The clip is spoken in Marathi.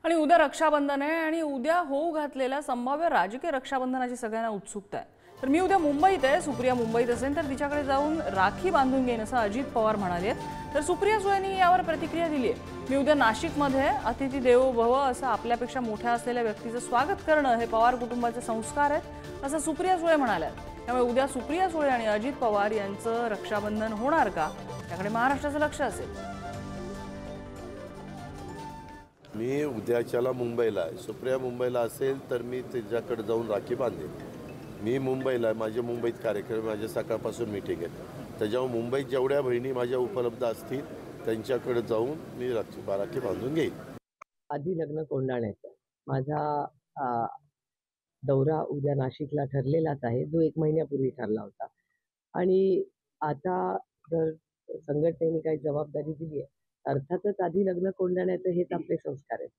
आणि उद्या रक्षाबंधन आहे आणि उद्या होऊ घातलेल्या संभाव्य राजकीय रक्षाबंधनाची सगळ्यांना उत्सुकता आहे। तर मी उद्या मुंबईत आहे, सुप्रिया मुंबईत असेल तर तिच्याकडे जाऊन राखी बांधून घेईन असं अजित पवार म्हणाले। तर सुप्रिया सुळेंनी यावर प्रतिक्रिया दिली आहे। मी उद्या नाशिकमध्ये अतिथी देवो भव असं आपल्यापेक्षा मोठ्या असलेल्या व्यक्तीचं स्वागत करणं हे पवार कुटुंबाचे संस्कार आहेत असं सुप्रिया सुळे म्हणाल्या। त्यामुळे उद्या सुप्रिया सुळे आणि अजित पवार यांचं रक्षाबंधन होणार का याकडे महाराष्ट्राचं लक्ष असेल। मी उद्याच्याला मुंबईला आहे। सुप्रिया मुंबईला असेल तर मी तिच्याकडे जाऊन राखी बांधेन। मी मुंबईला आहे, माझे मुंबईत कार्यक्रम, माझे सकाळपासून मीटिंग आहे। त्याच्यामुळे मुंबईत जेवढ्या बहिणी माझ्या उपलब्ध असतील त्यांच्याकडे जाऊन मी राखी बांधून घेईन। आधी लग्न कोंडाण्याचं माझा दौरा उद्या नाशिकला ठरलेलाच आहे, जो 1 महिन्यापूर्वी ठरला होता। आणि आता जर संघटनेने काही जबाबदारी दिली आहे, अर्थातच आधी लग्न कोंडाण्याचं हेच आपले संस्कार आहेत।